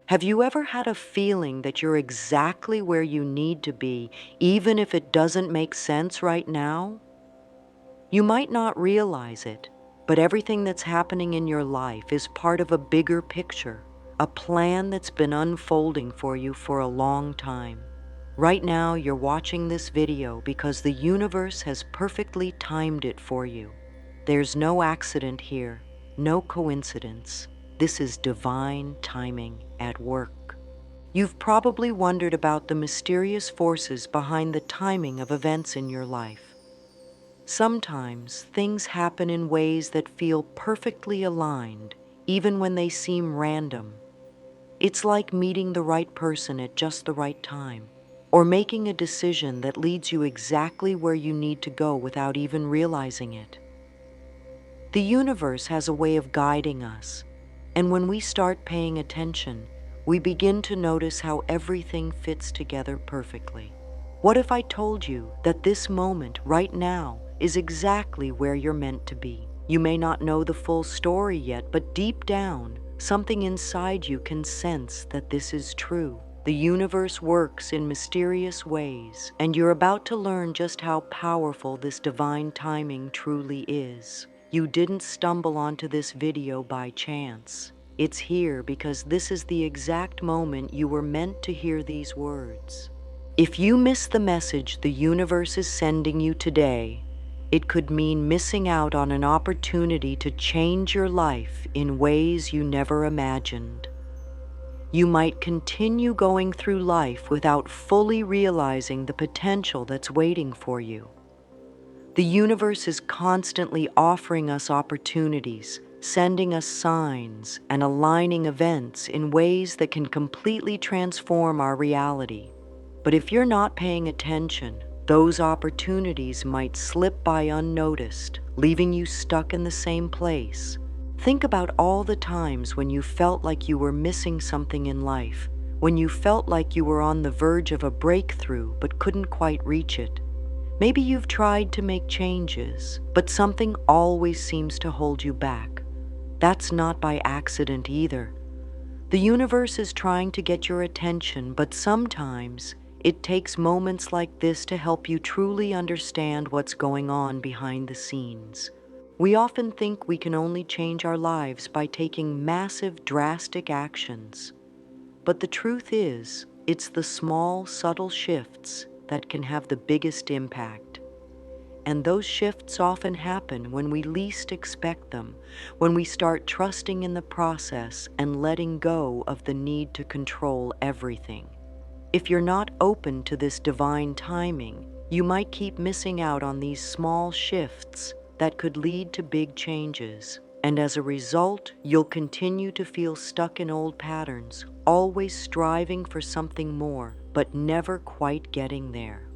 Have you ever had a feeling that you're exactly where you need to be, even if it doesn't make sense right now? You might not realize it, but everything that's happening in your life is part of a bigger picture, a plan that's been unfolding for you for a long time. Right now, you're watching this video because the universe has perfectly timed it for you. There's no accident here, no coincidence. This is divine timing at work. You've probably wondered about the mysterious forces behind the timing of events in your life. Sometimes things happen in ways that feel perfectly aligned, even when they seem random. It's like meeting the right person at just the right time, or making a decision that leads you exactly where you need to go without even realizing it. The universe has a way of guiding us, and when we start paying attention, we begin to notice how everything fits together perfectly. What if I told you that this moment, right now, is exactly where you're meant to be? You may not know the full story yet, but deep down, something inside you can sense that this is true. The universe works in mysterious ways, and you're about to learn just how powerful this divine timing truly is. You didn't stumble onto this video by chance. It's here because this is the exact moment you were meant to hear these words. If you miss the message the universe is sending you today, it could mean missing out on an opportunity to change your life in ways you never imagined. You might continue going through life without fully realizing the potential that's waiting for you. The universe is constantly offering us opportunities, sending us signs, and aligning events in ways that can completely transform our reality. But if you're not paying attention, those opportunities might slip by unnoticed, leaving you stuck in the same place. Think about all the times when you felt like you were missing something in life, when you felt like you were on the verge of a breakthrough but couldn't quite reach it. Maybe you've tried to make changes, but something always seems to hold you back. That's not by accident either. The universe is trying to get your attention, but sometimes it takes moments like this to help you truly understand what's going on behind the scenes. We often think we can only change our lives by taking massive, drastic actions. But the truth is, it's the small, subtle shifts that can have the biggest impact. And those shifts often happen when we least expect them, when we start trusting in the process and letting go of the need to control everything. If you're not open to this divine timing, you might keep missing out on these small shifts that could lead to big changes. And as a result, you'll continue to feel stuck in old patterns, always striving for something more, but never quite getting there.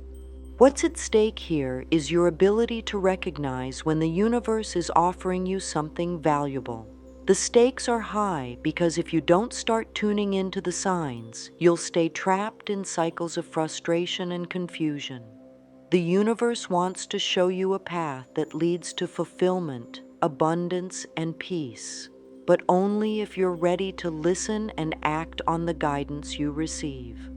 What's at stake here is your ability to recognize when the universe is offering you something valuable. The stakes are high because if you don't start tuning into the signs, you'll stay trapped in cycles of frustration and confusion. The universe wants to show you a path that leads to fulfillment, abundance, and peace, but only if you're ready to listen and act on the guidance you receive.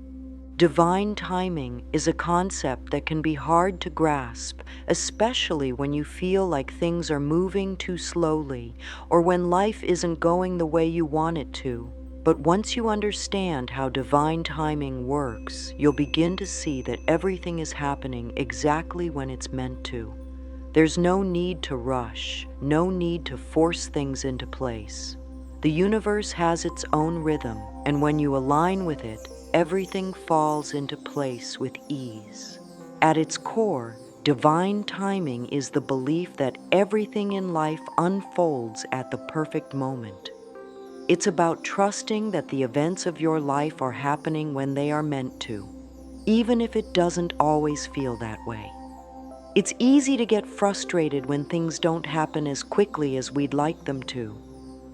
Divine timing is a concept that can be hard to grasp, especially when you feel like things are moving too slowly or when life isn't going the way you want it to. But once you understand how divine timing works, you'll begin to see that everything is happening exactly when it's meant to. There's no need to rush, no need to force things into place. The universe has its own rhythm, and when you align with it, everything falls into place with ease. At its core, divine timing is the belief that everything in life unfolds at the perfect moment. It's about trusting that the events of your life are happening when they are meant to, even if it doesn't always feel that way. It's easy to get frustrated when things don't happen as quickly as we'd like them to.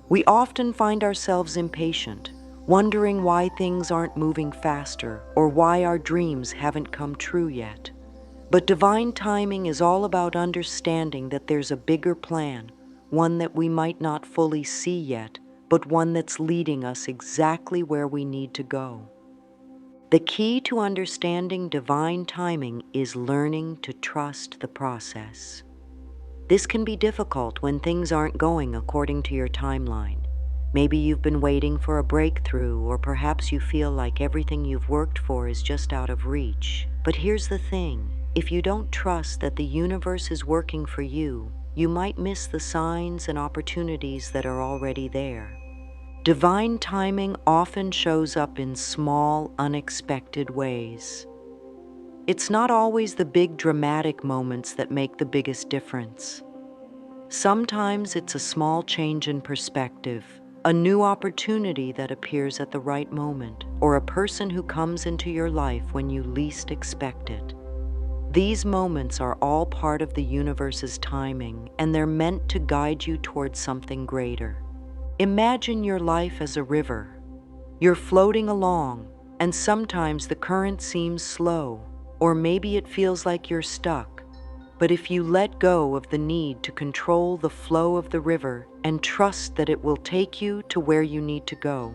We often find ourselves impatient, wondering why things aren't moving faster or why our dreams haven't come true yet. But divine timing is all about understanding that there's a bigger plan, one that we might not fully see yet, but one that's leading us exactly where we need to go. The key to understanding divine timing is learning to trust the process. This can be difficult when things aren't going according to your timeline. Maybe you've been waiting for a breakthrough, or perhaps you feel like everything you've worked for is just out of reach. But here's the thing: if you don't trust that the universe is working for you, you might miss the signs and opportunities that are already there. Divine timing often shows up in small, unexpected ways. It's not always the big dramatic moments that make the biggest difference. Sometimes it's a small change in perspective, a new opportunity that appears at the right moment, or a person who comes into your life when you least expect it. These moments are all part of the universe's timing, and they're meant to guide you towards something greater. Imagine your life as a river. You're floating along, and sometimes the current seems slow, or maybe it feels like you're stuck. But if you let go of the need to control the flow of the river and trust that it will take you to where you need to go,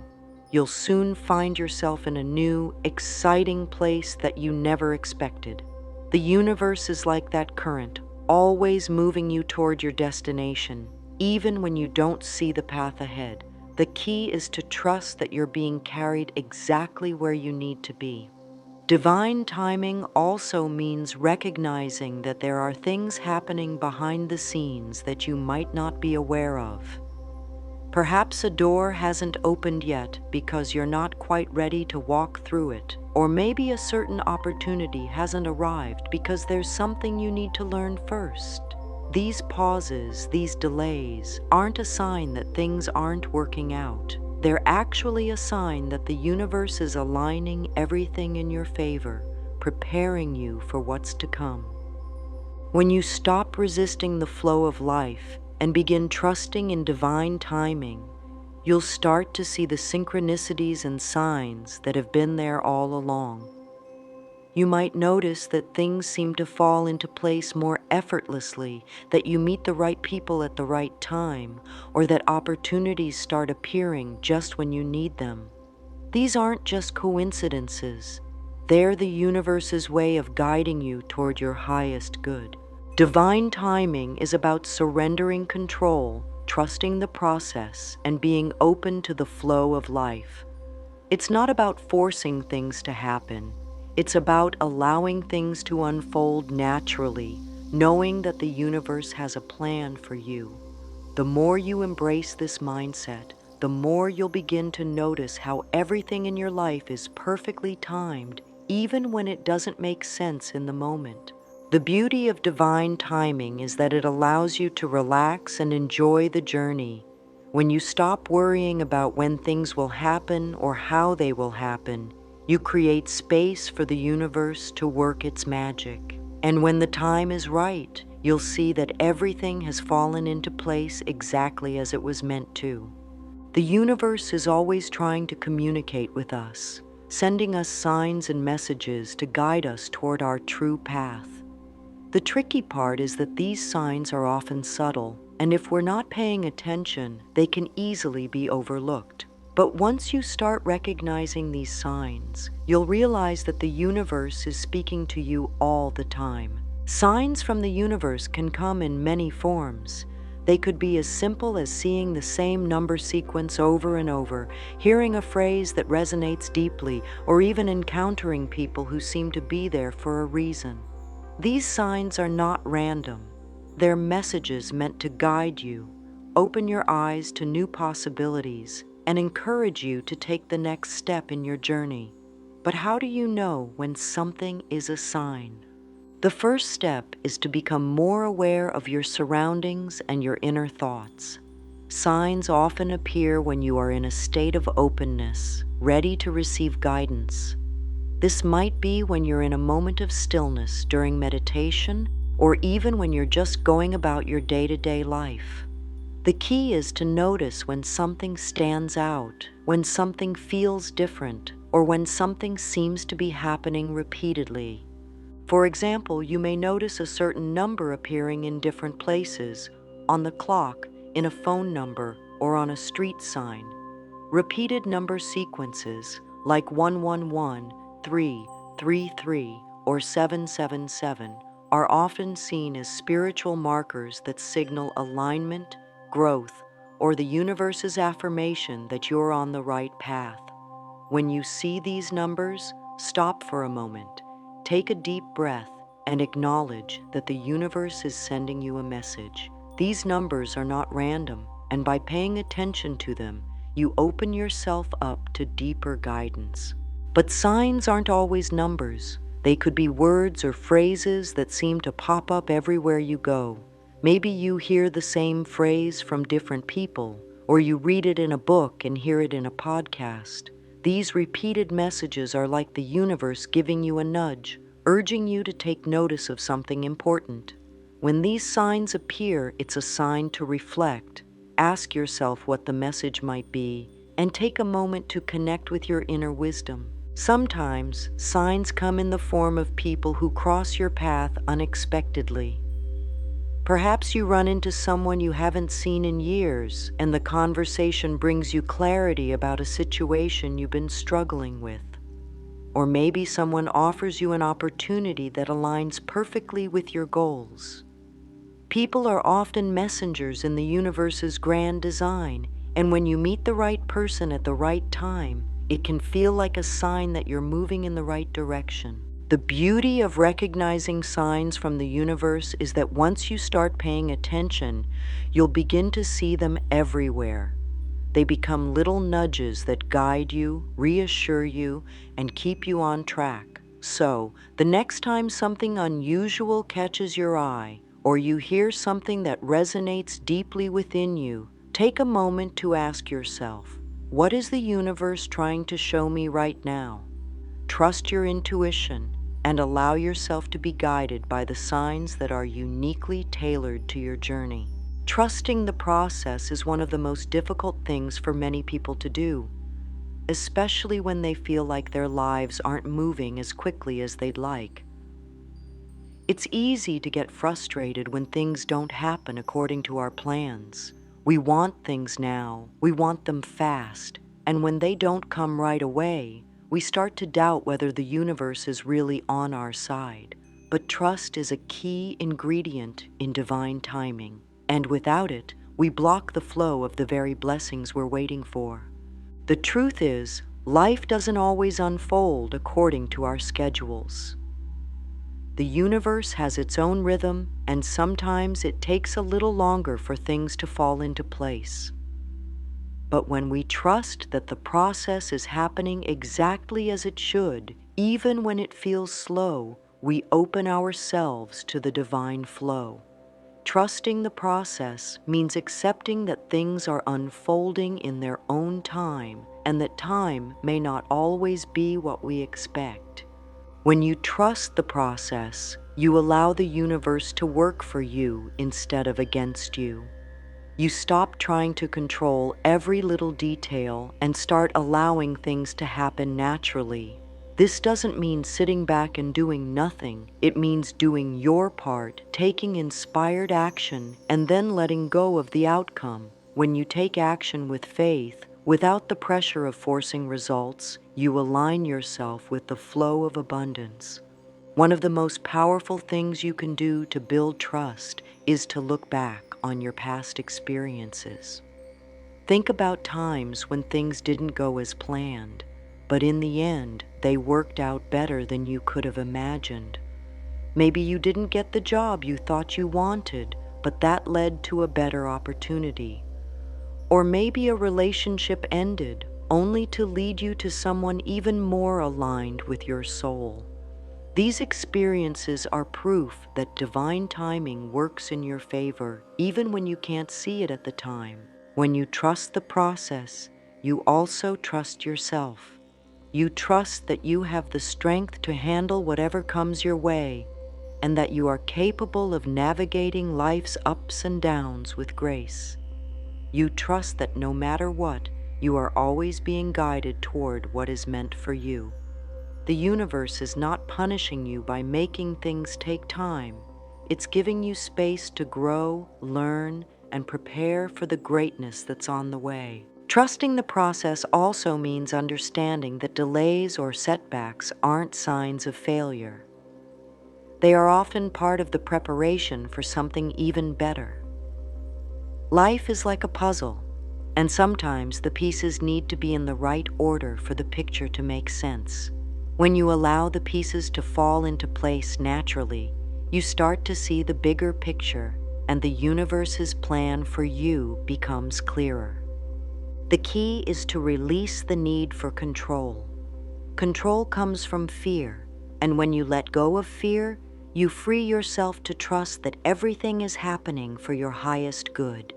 you'll soon find yourself in a new, exciting place that you never expected. The universe is like that current, always moving you toward your destination, even when you don't see the path ahead. The key is to trust that you're being carried exactly where you need to be. Divine timing also means recognizing that there are things happening behind the scenes that you might not be aware of. Perhaps a door hasn't opened yet because you're not quite ready to walk through it, or maybe a certain opportunity hasn't arrived because there's something you need to learn first. These pauses, these delays, aren't a sign that things aren't working out. They're actually a sign that the universe is aligning everything in your favor, preparing you for what's to come. When you stop resisting the flow of life and begin trusting in divine timing, you'll start to see the synchronicities and signs that have been there all along. You might notice that things seem to fall into place more effortlessly, that you meet the right people at the right time, or that opportunities start appearing just when you need them. These aren't just coincidences. They're the universe's way of guiding you toward your highest good. Divine timing is about surrendering control, trusting the process, and being open to the flow of life. It's not about forcing things to happen. It's about allowing things to unfold naturally, knowing that the universe has a plan for you. The more you embrace this mindset, the more you'll begin to notice how everything in your life is perfectly timed, even when it doesn't make sense in the moment. The beauty of divine timing is that it allows you to relax and enjoy the journey. When you stop worrying about when things will happen or how they will happen, you create space for the universe to work its magic. And when the time is right, you'll see that everything has fallen into place exactly as it was meant to. The universe is always trying to communicate with us, sending us signs and messages to guide us toward our true path. The tricky part is that these signs are often subtle, and if we're not paying attention, they can easily be overlooked. But once you start recognizing these signs, you'll realize that the universe is speaking to you all the time. Signs from the universe can come in many forms. They could be as simple as seeing the same number sequence over and over, hearing a phrase that resonates deeply, or even encountering people who seem to be there for a reason. These signs are not random. They're messages meant to guide you, open your eyes to new possibilities, and encourage you to take the next step in your journey. But how do you know when something is a sign? The first step is to become more aware of your surroundings and your inner thoughts. Signs often appear when you are in a state of openness, ready to receive guidance. This might be when you're in a moment of stillness during meditation, or even when you're just going about your day-to-day life. The key is to notice when something stands out, when something feels different, or when something seems to be happening repeatedly. For example, you may notice a certain number appearing in different places, on the clock, in a phone number, or on a street sign. Repeated number sequences like 111, 333, or 777 are often seen as spiritual markers that signal alignment, growth, or the universe's affirmation that you're on the right path. When you see these numbers, stop for a moment, take a deep breath, and acknowledge that the universe is sending you a message. These numbers are not random, and by paying attention to them, you open yourself up to deeper guidance. But signs aren't always numbers. They could be words or phrases that seem to pop up everywhere you go. Maybe you hear the same phrase from different people, or you read it in a book and hear it in a podcast. These repeated messages are like the universe giving you a nudge, urging you to take notice of something important. When these signs appear, it's a sign to reflect. Ask yourself what the message might be, and take a moment to connect with your inner wisdom. Sometimes, signs come in the form of people who cross your path unexpectedly. Perhaps you run into someone you haven't seen in years, and the conversation brings you clarity about a situation you've been struggling with. Or maybe someone offers you an opportunity that aligns perfectly with your goals. People are often messengers in the universe's grand design, and when you meet the right person at the right time, it can feel like a sign that you're moving in the right direction. The beauty of recognizing signs from the universe is that once you start paying attention, you'll begin to see them everywhere. They become little nudges that guide you, reassure you, and keep you on track. So, the next time something unusual catches your eye, or you hear something that resonates deeply within you, take a moment to ask yourself, what is the universe trying to show me right now? Trust your intuition and allow yourself to be guided by the signs that are uniquely tailored to your journey. Trusting the process is one of the most difficult things for many people to do, especially when they feel like their lives aren't moving as quickly as they'd like. It's easy to get frustrated when things don't happen according to our plans. We want things now, we want them fast, and when they don't come right away, we start to doubt whether the universe is really on our side. But trust is a key ingredient in divine timing, and without it, we block the flow of the very blessings we're waiting for. The truth is, life doesn't always unfold according to our schedules. The universe has its own rhythm, and sometimes it takes a little longer for things to fall into place. But when we trust that the process is happening exactly as it should, even when it feels slow, we open ourselves to the divine flow. Trusting the process means accepting that things are unfolding in their own time, and that time may not always be what we expect. When you trust the process, you allow the universe to work for you instead of against you. You stop trying to control every little detail and start allowing things to happen naturally. This doesn't mean sitting back and doing nothing. It means doing your part, taking inspired action, and then letting go of the outcome. When you take action with faith, without the pressure of forcing results, you align yourself with the flow of abundance. One of the most powerful things you can do to build trust is to look back on your past experiences. Think about times when things didn't go as planned, but in the end, they worked out better than you could have imagined. Maybe you didn't get the job you thought you wanted, but that led to a better opportunity. Or maybe a relationship ended, only to lead you to someone even more aligned with your soul. These experiences are proof that divine timing works in your favor, even when you can't see it at the time. When you trust the process, you also trust yourself. You trust that you have the strength to handle whatever comes your way, and that you are capable of navigating life's ups and downs with grace. You trust that no matter what, you are always being guided toward what is meant for you. The universe is not punishing you by making things take time. It's giving you space to grow, learn, and prepare for the greatness that's on the way. Trusting the process also means understanding that delays or setbacks aren't signs of failure. They are often part of the preparation for something even better. Life is like a puzzle, and sometimes the pieces need to be in the right order for the picture to make sense. When you allow the pieces to fall into place naturally, you start to see the bigger picture, and the universe's plan for you becomes clearer. The key is to release the need for control. Control comes from fear, and when you let go of fear, you free yourself to trust that everything is happening for your highest good.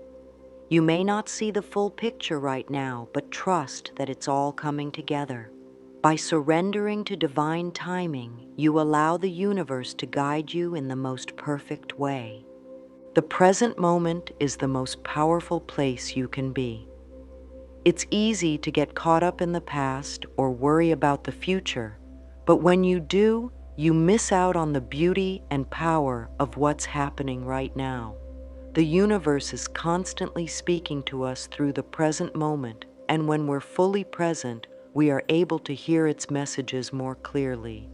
You may not see the full picture right now, but trust that it's all coming together. By surrendering to divine timing, you allow the universe to guide you in the most perfect way. The present moment is the most powerful place you can be. It's easy to get caught up in the past or worry about the future, but when you do, you miss out on the beauty and power of what's happening right now. The universe is constantly speaking to us through the present moment, and when we're fully present, we are able to hear its messages more clearly.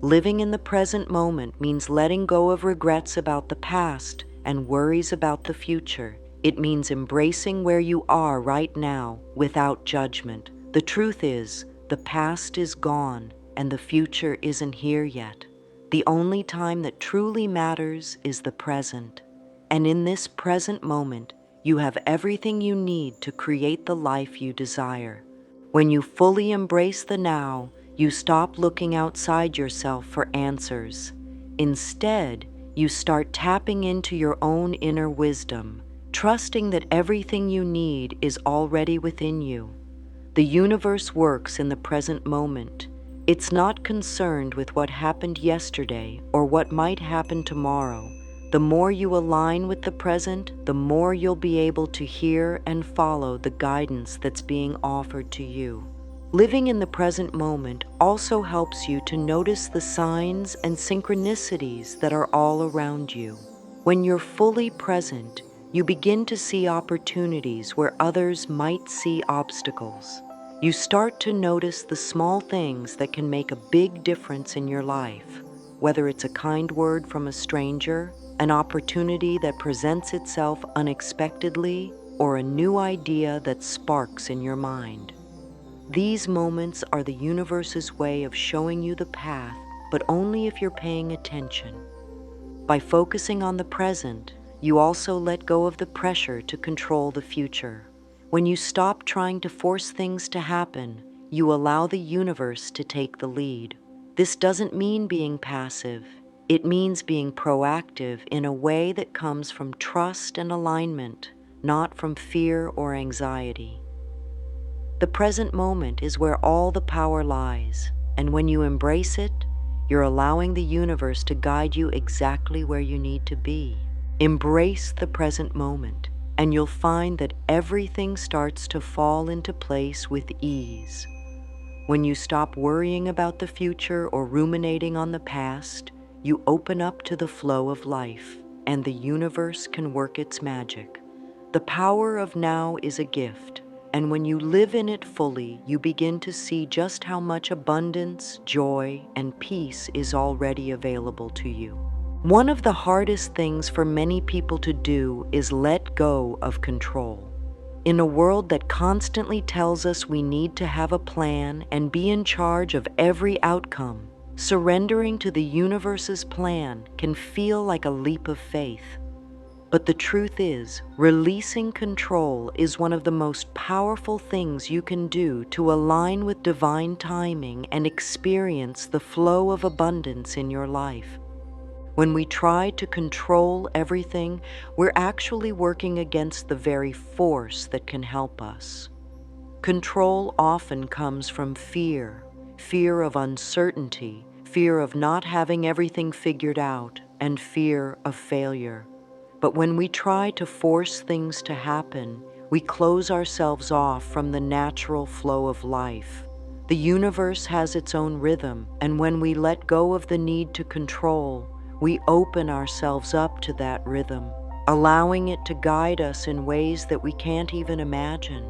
Living in the present moment means letting go of regrets about the past and worries about the future. It means embracing where you are right now without judgment. The truth is, the past is gone and the future isn't here yet. The only time that truly matters is the present. And in this present moment, you have everything you need to create the life you desire. When you fully embrace the now, you stop looking outside yourself for answers. Instead, you start tapping into your own inner wisdom, trusting that everything you need is already within you. The universe works in the present moment. It's not concerned with what happened yesterday or what might happen tomorrow. The more you align with the present, the more you'll be able to hear and follow the guidance that's being offered to you. Living in the present moment also helps you to notice the signs and synchronicities that are all around you. When you're fully present, you begin to see opportunities where others might see obstacles. You start to notice the small things that can make a big difference in your life, whether it's a kind word from a stranger, an opportunity that presents itself unexpectedly, or a new idea that sparks in your mind. These moments are the universe's way of showing you the path, but only if you're paying attention. By focusing on the present, you also let go of the pressure to control the future. When you stop trying to force things to happen, you allow the universe to take the lead. This doesn't mean being passive. It means being proactive in a way that comes from trust and alignment, not from fear or anxiety. The present moment is where all the power lies, and when you embrace it, you're allowing the universe to guide you exactly where you need to be. Embrace the present moment, and you'll find that everything starts to fall into place with ease. When you stop worrying about the future or ruminating on the past, you open up to the flow of life, and the universe can work its magic. The power of now is a gift, and when you live in it fully, you begin to see just how much abundance, joy, and peace is already available to you. One of the hardest things for many people to do is let go of control. In a world that constantly tells us we need to have a plan and be in charge of every outcome, surrendering to the universe's plan can feel like a leap of faith. But the truth is, releasing control is one of the most powerful things you can do to align with divine timing and experience the flow of abundance in your life. When we try to control everything, we're actually working against the very force that can help us. Control often comes from fear, fear of uncertainty, fear of not having everything figured out, and fear of failure. But when we try to force things to happen, we close ourselves off from the natural flow of life. The universe has its own rhythm, and when we let go of the need to control, we open ourselves up to that rhythm. allowing it to guide us in ways that we can't even imagine.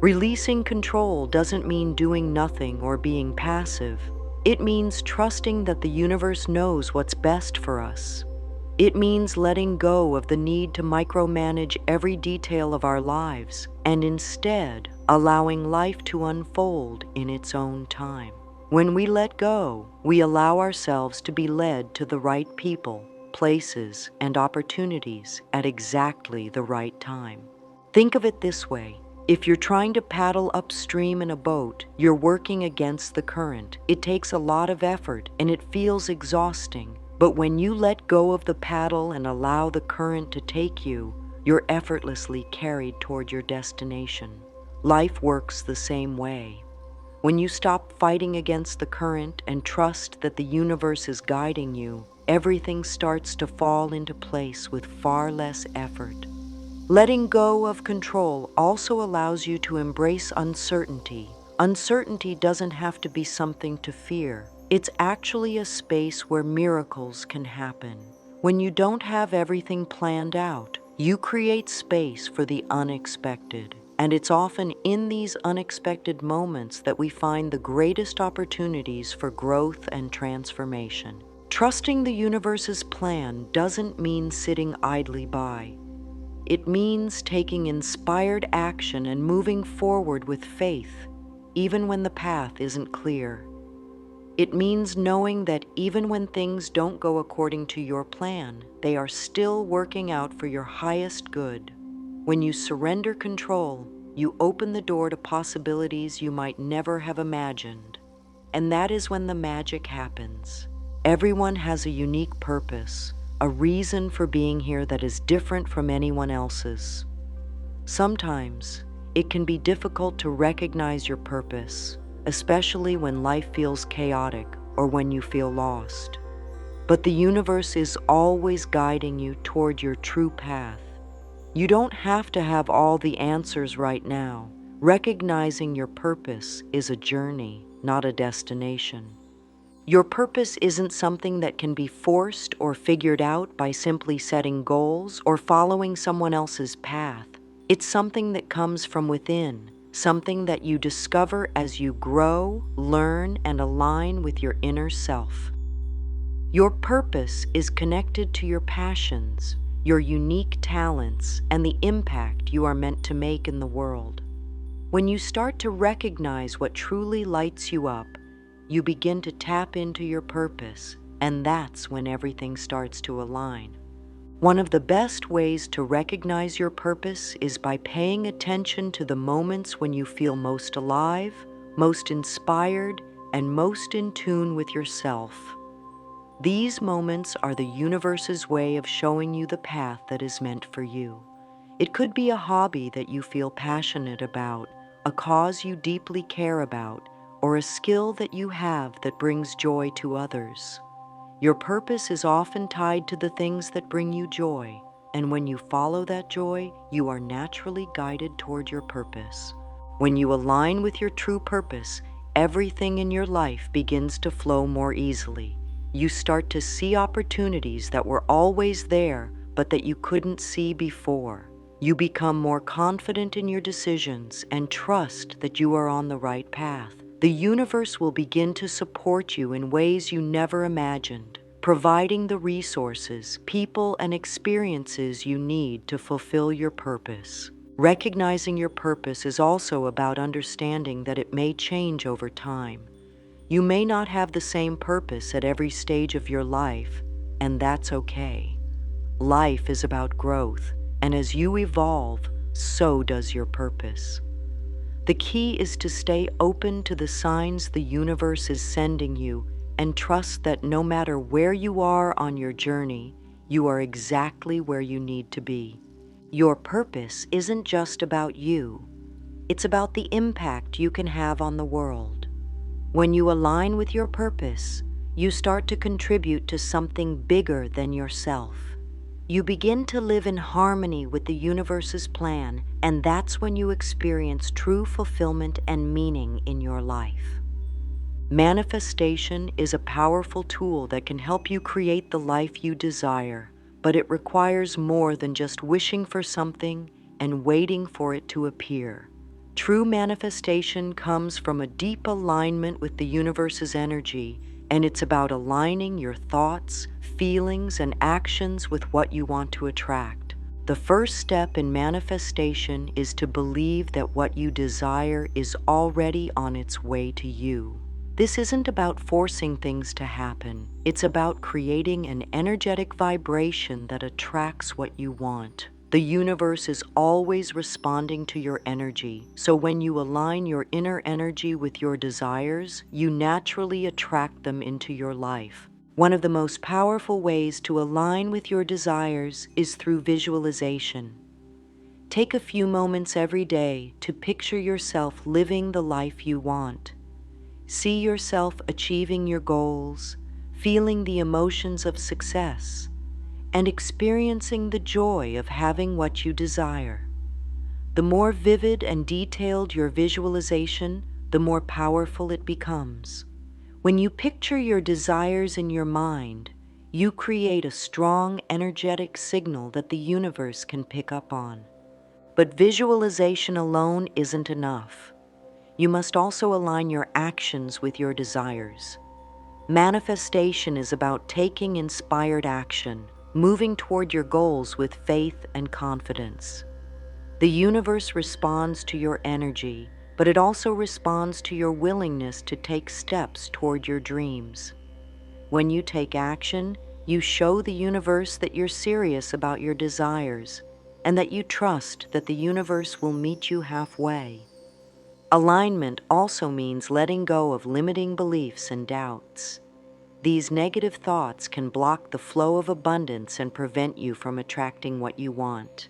Releasing control doesn't mean doing nothing or being passive. It means trusting that the universe knows what's best for us. It means letting go of the need to micromanage every detail of our lives and instead allowing life to unfold in its own time. When we let go, we allow ourselves to be led to the right people, places, and opportunities at exactly the right time. Think of it this way. If you're trying to paddle upstream in a boat, you're working against the current. It takes a lot of effort and it feels exhausting. But when you let go of the paddle and allow the current to take you, you're effortlessly carried toward your destination. Life works the same way. When you stop fighting against the current and trust that the universe is guiding you, everything starts to fall into place with far less effort. Letting go of control also allows you to embrace uncertainty. Uncertainty doesn't have to be something to fear. It's actually a space where miracles can happen. When you don't have everything planned out, you create space for the unexpected. And it's often in these unexpected moments that we find the greatest opportunities for growth and transformation. Trusting the universe's plan doesn't mean sitting idly by. It means taking inspired action and moving forward with faith, even when the path isn't clear. It means knowing that even when things don't go according to your plan, they are still working out for your highest good. When you surrender control, you open the door to possibilities you might never have imagined. And that is when the magic happens. Everyone has a unique purpose, a reason for being here that is different from anyone else's. Sometimes, it can be difficult to recognize your purpose, especially when life feels chaotic or when you feel lost. But the universe is always guiding you toward your true path. You don't have to have all the answers right now. Recognizing your purpose is a journey, not a destination. Your purpose isn't something that can be forced or figured out by simply setting goals or following someone else's path. It's something that comes from within, something that you discover as you grow, learn, and align with your inner self. Your purpose is connected to your passions, your unique talents, and the impact you are meant to make in the world. When you start to recognize what truly lights you up, you begin to tap into your purpose, and that's when everything starts to align. One of the best ways to recognize your purpose is by paying attention to the moments when you feel most alive, most inspired, and most in tune with yourself. These moments are the universe's way of showing you the path that is meant for you. It could be a hobby that you feel passionate about, a cause you deeply care about, or a skill that you have that brings joy to others. Your purpose is often tied to the things that bring you joy, and when you follow that joy, you are naturally guided toward your purpose. When you align with your true purpose, everything in your life begins to flow more easily. You start to see opportunities that were always there, but that you couldn't see before. You become more confident in your decisions and trust that you are on the right path. The universe will begin to support you in ways you never imagined, providing the resources, people, and experiences you need to fulfill your purpose. Recognizing your purpose is also about understanding that it may change over time. You may not have the same purpose at every stage of your life, and that's okay. Life is about growth, and as you evolve, so does your purpose. The key is to stay open to the signs the universe is sending you and trust that no matter where you are on your journey, you are exactly where you need to be. Your purpose isn't just about you. It's about the impact you can have on the world. When you align with your purpose, you start to contribute to something bigger than yourself. You begin to live in harmony with the universe's plan, and that's when you experience true fulfillment and meaning in your life. Manifestation is a powerful tool that can help you create the life you desire, but it requires more than just wishing for something and waiting for it to appear. True manifestation comes from a deep alignment with the universe's energy, and it's about aligning your thoughts, feelings, and actions with what you want to attract. The first step in manifestation is to believe that what you desire is already on its way to you. This isn't about forcing things to happen. It's about creating an energetic vibration that attracts what you want. The universe is always responding to your energy, so when you align your inner energy with your desires, you naturally attract them into your life. One of the most powerful ways to align with your desires is through visualization. Take a few moments every day to picture yourself living the life you want. See yourself achieving your goals, feeling the emotions of success, and experiencing the joy of having what you desire. The more vivid and detailed your visualization, the more powerful it becomes. When you picture your desires in your mind, you create a strong, energetic signal that the universe can pick up on. But visualization alone isn't enough. You must also align your actions with your desires. Manifestation is about taking inspired action, moving toward your goals with faith and confidence. The universe responds to your energy, but it also responds to your willingness to take steps toward your dreams. When you take action, you show the universe that you're serious about your desires and that you trust that the universe will meet you halfway. Alignment also means letting go of limiting beliefs and doubts. These negative thoughts can block the flow of abundance and prevent you from attracting what you want.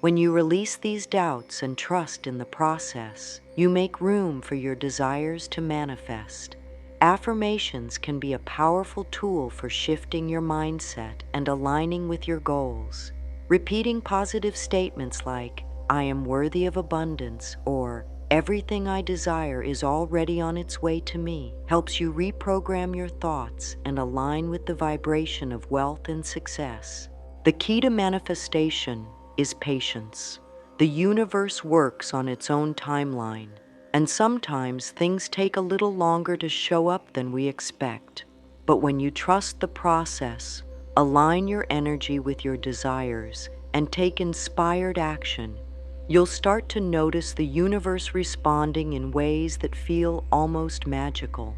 When you release these doubts and trust in the process, you make room for your desires to manifest. Affirmations can be a powerful tool for shifting your mindset and aligning with your goals. Repeating positive statements like, "I am worthy of abundance," or "Everything I desire is already on its way to me," helps you reprogram your thoughts and align with the vibration of wealth and success. The key to manifestation is patience. The universe works on its own timeline, and sometimes things take a little longer to show up than we expect. But when you trust the process, align your energy with your desires, and take inspired action, you'll start to notice the universe responding in ways that feel almost magical.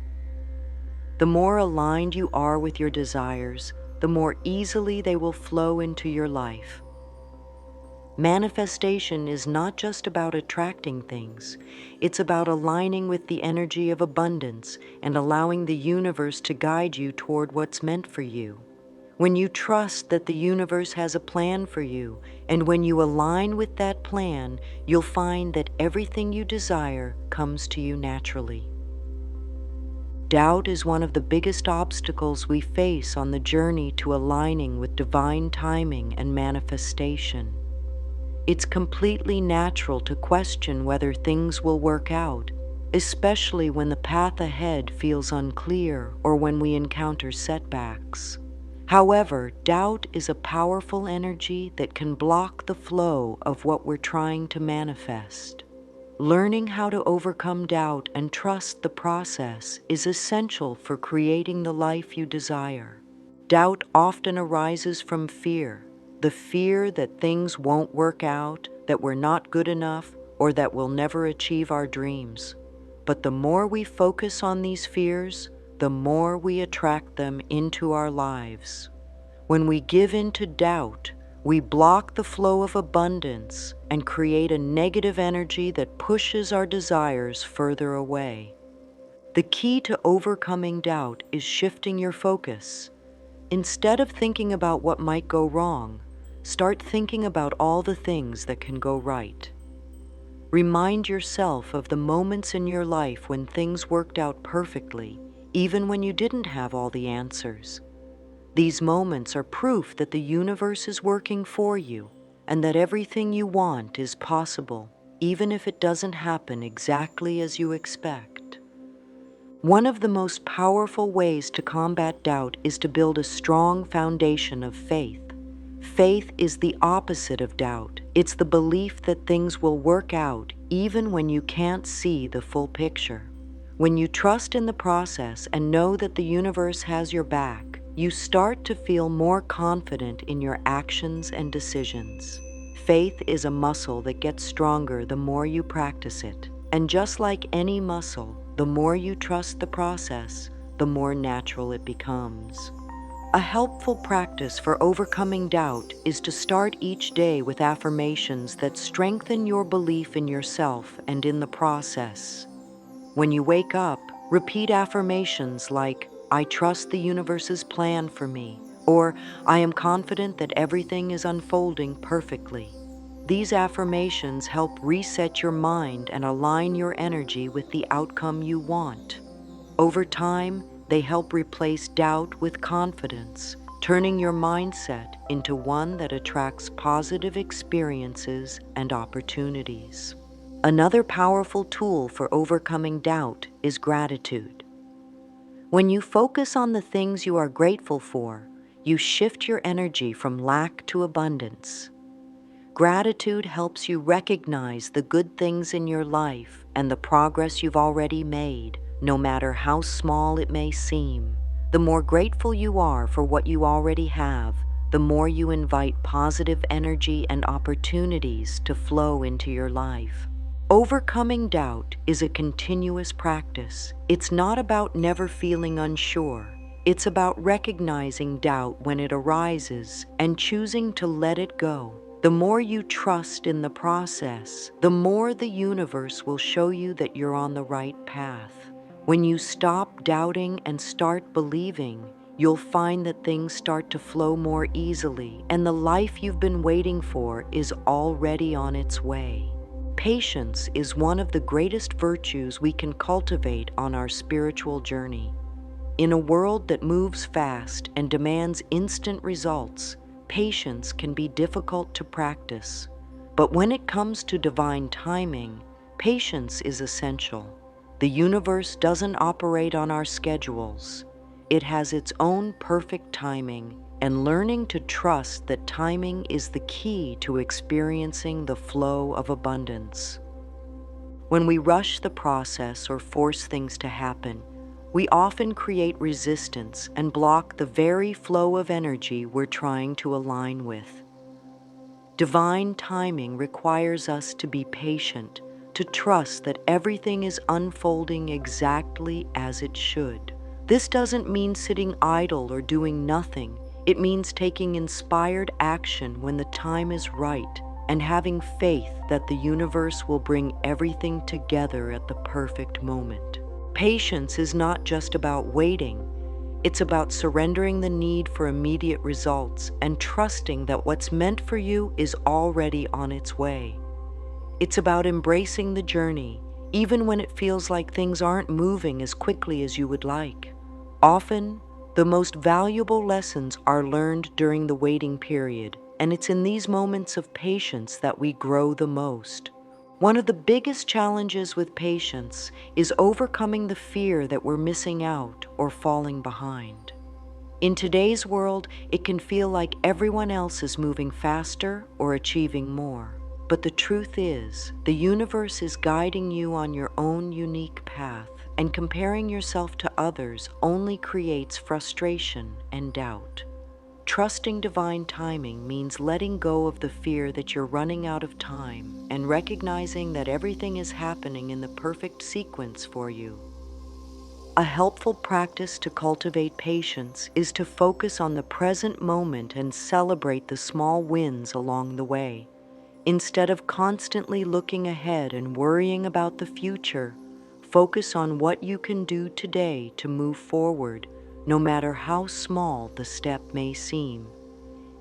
The more aligned you are with your desires, the more easily they will flow into your life. Manifestation is not just about attracting things, it's about aligning with the energy of abundance and allowing the universe to guide you toward what's meant for you. When you trust that the universe has a plan for you, and when you align with that plan, you'll find that everything you desire comes to you naturally. Doubt is one of the biggest obstacles we face on the journey to aligning with divine timing and manifestation. It's completely natural to question whether things will work out, especially when the path ahead feels unclear or when we encounter setbacks. However, doubt is a powerful energy that can block the flow of what we're trying to manifest. Learning how to overcome doubt and trust the process is essential for creating the life you desire. Doubt often arises from fear, the fear that things won't work out, that we're not good enough, or that we'll never achieve our dreams. But the more we focus on these fears, the more we attract them into our lives. When we give in to doubt, we block the flow of abundance and create a negative energy that pushes our desires further away. The key to overcoming doubt is shifting your focus. Instead of thinking about what might go wrong, start thinking about all the things that can go right. Remind yourself of the moments in your life when things worked out perfectly, even when you didn't have all the answers. These moments are proof that the universe is working for you and that everything you want is possible, even if it doesn't happen exactly as you expect. One of the most powerful ways to combat doubt is to build a strong foundation of faith. Faith is the opposite of doubt. It's the belief that things will work out even when you can't see the full picture. When you trust in the process and know that the universe has your back, you start to feel more confident in your actions and decisions. Faith is a muscle that gets stronger the more you practice it. And just like any muscle, the more you trust the process, the more natural it becomes. A helpful practice for overcoming doubt is to start each day with affirmations that strengthen your belief in yourself and in the process. When you wake up, repeat affirmations like, "I trust the universe's plan for me," or "I am confident that everything is unfolding perfectly." These affirmations help reset your mind and align your energy with the outcome you want. Over time, they help replace doubt with confidence, turning your mindset into one that attracts positive experiences and opportunities. Another powerful tool for overcoming doubt is gratitude. When you focus on the things you are grateful for, you shift your energy from lack to abundance. Gratitude helps you recognize the good things in your life and the progress you've already made, no matter how small it may seem. The more grateful you are for what you already have, the more you invite positive energy and opportunities to flow into your life. Overcoming doubt is a continuous practice. It's not about never feeling unsure. It's about recognizing doubt when it arises and choosing to let it go. The more you trust in the process, the more the universe will show you that you're on the right path. When you stop doubting and start believing, you'll find that things start to flow more easily, and the life you've been waiting for is already on its way. Patience is one of the greatest virtues we can cultivate on our spiritual journey. In a world that moves fast and demands instant results, patience can be difficult to practice. But when it comes to divine timing, patience is essential. The universe doesn't operate on our schedules. It has its own perfect timing, and learning to trust that timing is the key to experiencing the flow of abundance. When we rush the process or force things to happen, we often create resistance and block the very flow of energy we're trying to align with. Divine timing requires us to be patient, to trust that everything is unfolding exactly as it should. This doesn't mean sitting idle or doing nothing. It means taking inspired action when the time is right and having faith that the universe will bring everything together at the perfect moment. Patience is not just about waiting. It's about surrendering the need for immediate results and trusting that what's meant for you is already on its way. It's about embracing the journey, even when it feels like things aren't moving as quickly as you would like. Often, the most valuable lessons are learned during the waiting period, and it's in these moments of patience that we grow the most. One of the biggest challenges with patience is overcoming the fear that we're missing out or falling behind. In today's world, it can feel like everyone else is moving faster or achieving more. But the truth is, the universe is guiding you on your own unique path, and comparing yourself to others only creates frustration and doubt. Trusting divine timing means letting go of the fear that you're running out of time and recognizing that everything is happening in the perfect sequence for you. A helpful practice to cultivate patience is to focus on the present moment and celebrate the small wins along the way. Instead of constantly looking ahead and worrying about the future, focus on what you can do today to move forward, no matter how small the step may seem.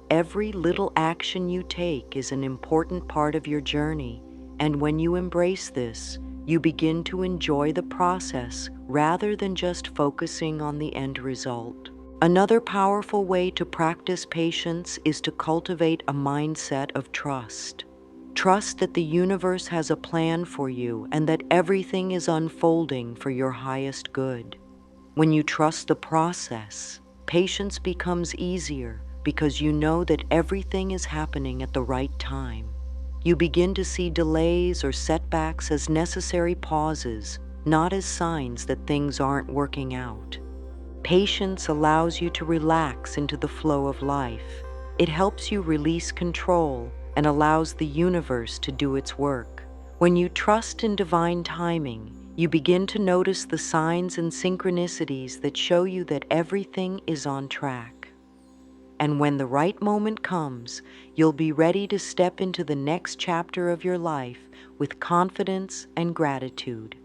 Every little action you take is an important part of your journey, and when you embrace this, you begin to enjoy the process rather than just focusing on the end result. Another powerful way to practice patience is to cultivate a mindset of trust. Trust that the universe has a plan for you and that everything is unfolding for your highest good. When you trust the process, patience becomes easier because you know that everything is happening at the right time. You begin to see delays or setbacks as necessary pauses, not as signs that things aren't working out. Patience allows you to relax into the flow of life. It helps you release control and allows the universe to do its work. When you trust in divine timing, you begin to notice the signs and synchronicities that show you that everything is on track. And when the right moment comes, you'll be ready to step into the next chapter of your life with confidence and gratitude.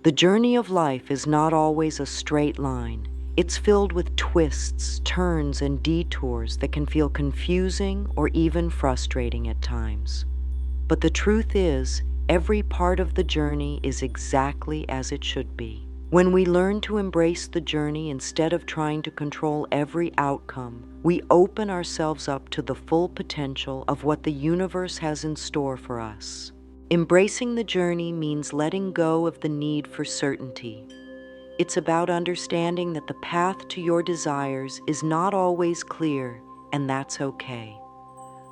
The journey of life is not always a straight line. It's filled with twists, turns, and detours that can feel confusing or even frustrating at times. But the truth is, every part of the journey is exactly as it should be. When we learn to embrace the journey instead of trying to control every outcome, we open ourselves up to the full potential of what the universe has in store for us. Embracing the journey means letting go of the need for certainty. It's about understanding that the path to your desires is not always clear, and that's okay.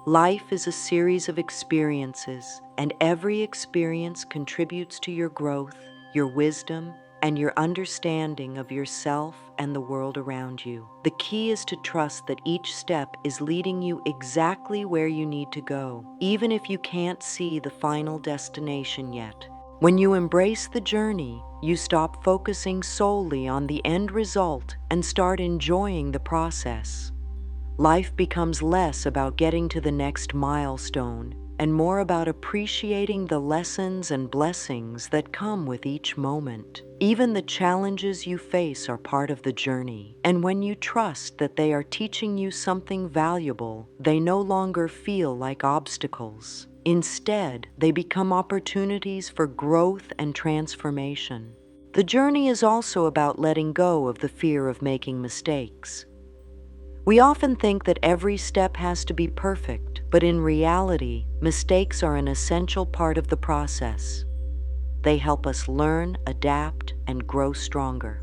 Life is a series of experiences, and every experience contributes to your growth, your wisdom, and your understanding of yourself and the world around you. The key is to trust that each step is leading you exactly where you need to go, even if you can't see the final destination yet. When you embrace the journey, you stop focusing solely on the end result and start enjoying the process. Life becomes less about getting to the next milestone and more about appreciating the lessons and blessings that come with each moment. Even the challenges you face are part of the journey, and when you trust that they are teaching you something valuable, they no longer feel like obstacles. Instead, they become opportunities for growth and transformation. The journey is also about letting go of the fear of making mistakes. We often think that every step has to be perfect, but in reality, mistakes are an essential part of the process. They help us learn, adapt, and grow stronger.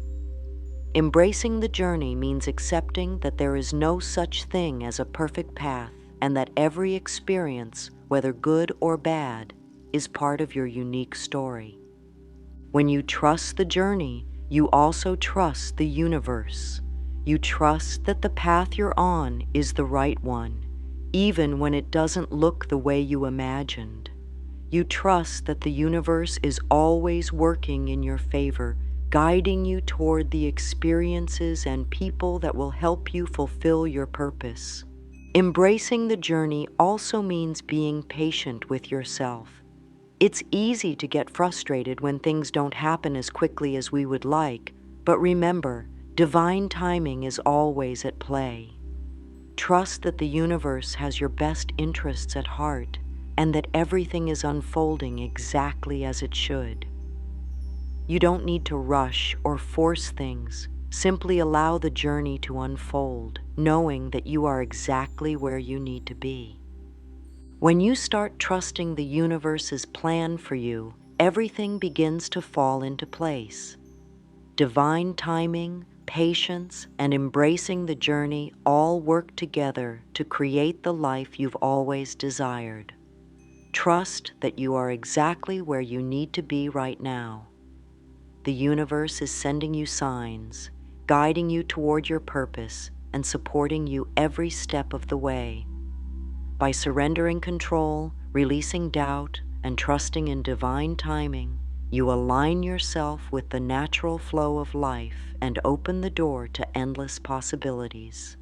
Embracing the journey means accepting that there is no such thing as a perfect path, and that every experience, whether good or bad, is part of your unique story. When you trust the journey, you also trust the universe. You trust that the path you're on is the right one, even when it doesn't look the way you imagined. You trust that the universe is always working in your favor, guiding you toward the experiences and people that will help you fulfill your purpose. Embracing the journey also means being patient with yourself. It's easy to get frustrated when things don't happen as quickly as we would like, but remember, divine timing is always at play. Trust that the universe has your best interests at heart and that everything is unfolding exactly as it should. You don't need to rush or force things. Simply allow the journey to unfold, knowing that you are exactly where you need to be. When you start trusting the universe's plan for you, everything begins to fall into place. Divine timing, patience, and embracing the journey all work together to create the life you've always desired. Trust that you are exactly where you need to be right now. The universe is sending you signs, guiding you toward your purpose, and supporting you every step of the way. By surrendering control, releasing doubt, and trusting in divine timing, you align yourself with the natural flow of life and open the door to endless possibilities.